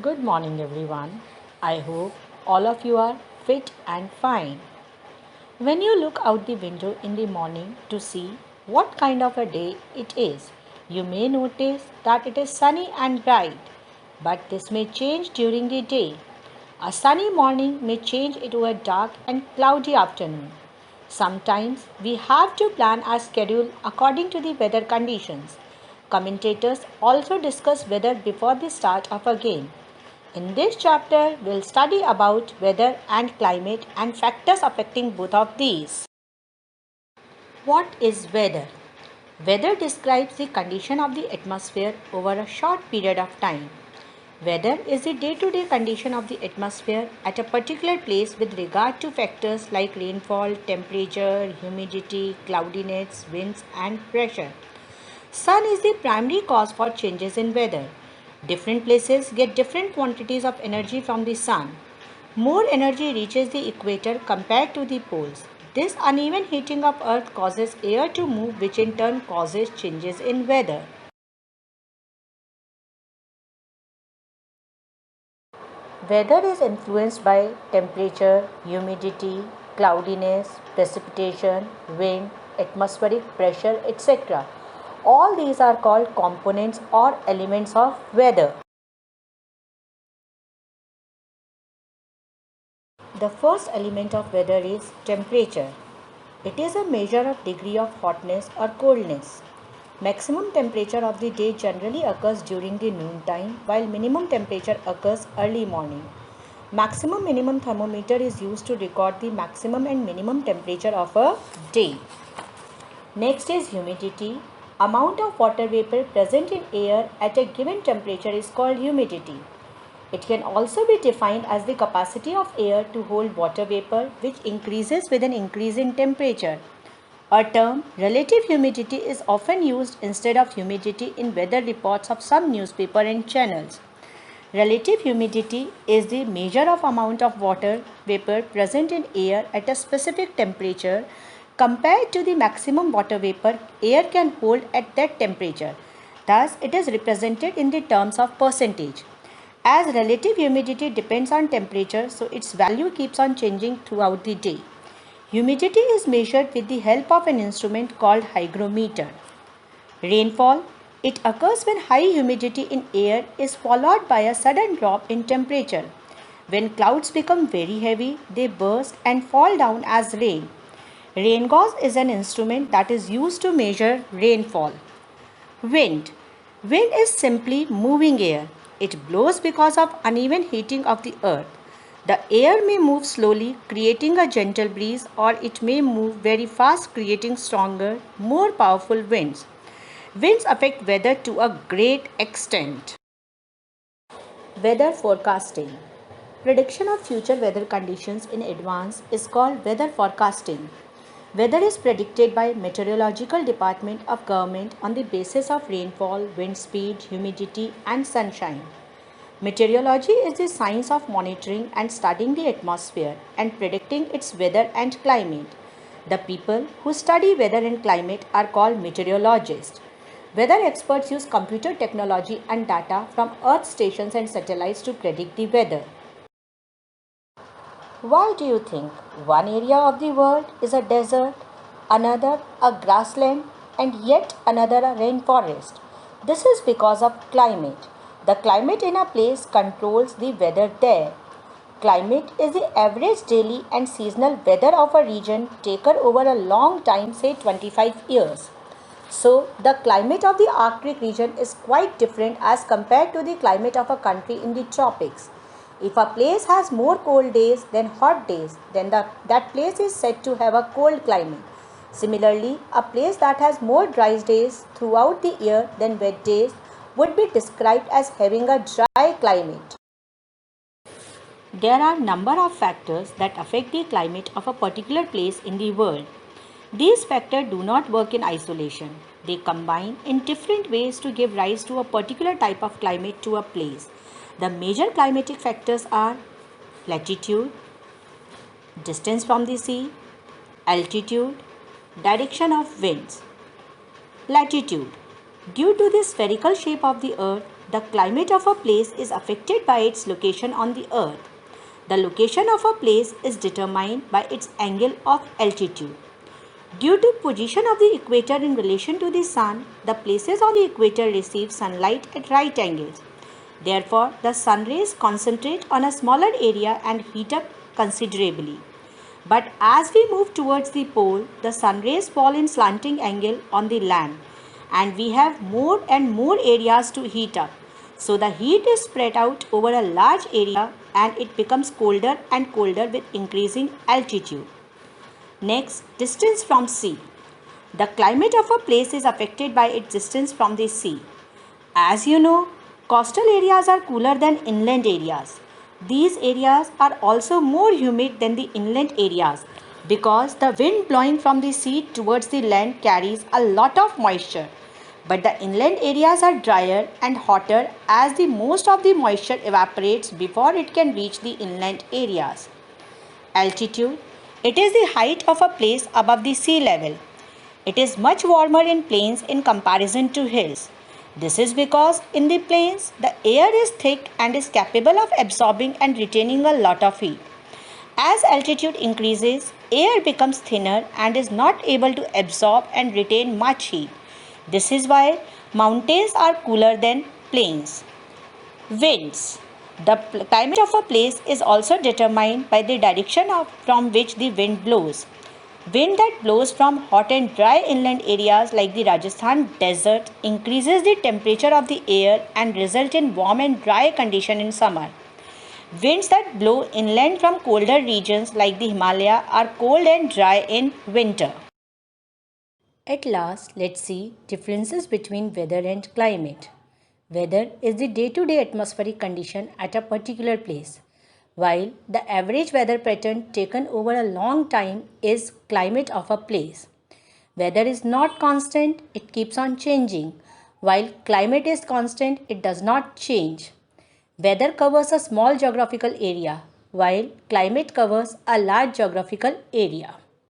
Good morning, everyone. I hope all of you are fit and fine. When you look out the window in the morning to see what kind of a day it is, you may notice that it is sunny and bright, but this may change during the day. A sunny morning may change into a dark and cloudy afternoon. Sometimes we have to plan our schedule according to the weather conditions. Commentators also discuss weather before the start of a game. In this chapter, we'll study about weather and climate and factors affecting both of these. What is weather? Weather describes the condition of the atmosphere over a short period of time. Weather is the day-to-day condition of the atmosphere at a particular place with regard to factors like rainfall, temperature, humidity, cloudiness, winds, and pressure. Sun is the primary cause for changes in weather. Different places get different quantities of energy from the sun. More energy reaches the equator compared to the poles. This uneven heating of earth causes air to move, which in turn causes changes in weather. Weather is influenced by temperature, humidity, cloudiness, precipitation, wind, atmospheric pressure, etc. All these are called components or elements of weather. The first element of weather is temperature. It is a measure of degree of hotness or coldness. Maximum temperature of the day generally occurs during the noontime, while minimum temperature occurs early morning. Maximum minimum thermometer is used to record the maximum and minimum temperature of a day. Next is humidity. Amount of water vapor present in air at a given temperature is called humidity. It can also be defined as the capacity of air to hold water vapor, which increases with an increase in temperature. A term, relative humidity, is often used instead of humidity in weather reports of some newspaper and channels. Relative humidity is the measure of amount of water vapor present in air at a specific temperature compared to the maximum water vapor air can hold at that temperature. Thus, it is represented in the terms of percentage. As relative humidity depends on temperature, so its value keeps on changing throughout the day. Humidity is measured with the help of an instrument called hygrometer. Rainfall. It occurs when high humidity in air is followed by a sudden drop in temperature. When clouds become very heavy, they burst and fall down as rain. Rain gauge is an instrument that is used to measure rainfall. Wind. Wind is simply moving air. It blows because of uneven heating of the earth. The air may move slowly, creating a gentle breeze, or it may move very fast, creating stronger, more powerful winds. Winds affect weather to a great extent. Weather forecasting. Prediction of future weather conditions in advance is called weather forecasting. Weather is predicted by meteorological department of government on the basis of rainfall, wind speed, humidity and sunshine. Meteorology is the science of monitoring and studying the atmosphere and predicting its weather and climate. The people who study weather and climate are called meteorologists. Weather experts use computer technology and data from earth stations and satellites to predict the weather. Why do you think one area of the world is a desert, another a grassland, and yet another a rainforest? This is because of climate. The climate in a place controls the weather there. Climate is the average daily and seasonal weather of a region taken over a long time, say 25 years. So, the climate of the Arctic region is quite different as compared to the climate of a country in the tropics. If a place has more cold days than hot days, then that place is said to have a cold climate. Similarly, a place that has more dry days throughout the year than wet days would be described as having a dry climate. There are a number of factors that affect the climate of a particular place in the world. These factors do not work in isolation. They combine in different ways to give rise to a particular type of climate to a place. The major climatic factors are latitude, distance from the sea, altitude, direction of winds. Latitude. Due to the spherical shape of the earth, the climate of a place is affected by its location on the earth. The location of a place is determined by its angle of altitude. Due to position of the equator in relation to the sun, the places on the equator receive sunlight at right angles. Therefore, the sun rays concentrate on a smaller area and heat up considerably. But as we move towards the pole, the sun rays fall in slanting angle on the land, and we have more and more areas to heat up. So the heat is spread out over a large area and it becomes colder and colder with increasing altitude. Next, distance from sea. The climate of a place is affected by its distance from the sea. As you know, coastal areas are cooler than inland areas. These areas are also more humid than the inland areas because the wind blowing from the sea towards the land carries a lot of moisture. But the inland areas are drier and hotter as the most of the moisture evaporates before it can reach the inland areas. Altitude. It is the height of a place above the sea level. It is much warmer in plains in comparison to hills. This is because in the plains, the air is thick and is capable of absorbing and retaining a lot of heat. As altitude increases, air becomes thinner and is not able to absorb and retain much heat. This is why mountains are cooler than plains. Winds. The climate of a place is also determined by the direction from which the wind blows. Wind that blows from hot and dry inland areas like the Rajasthan desert increases the temperature of the air and result in warm and dry condition in summer. Winds that blow inland from colder regions like the Himalaya are cold and dry in winter. At last, let's see differences between weather and climate. Weather is the day-to-day atmospheric condition at a particular place, while the average weather pattern taken over a long time is climate of a place. Weather is not constant, it keeps on changing, while climate is constant, it does not change. Weather covers a small geographical area, while climate covers a large geographical area.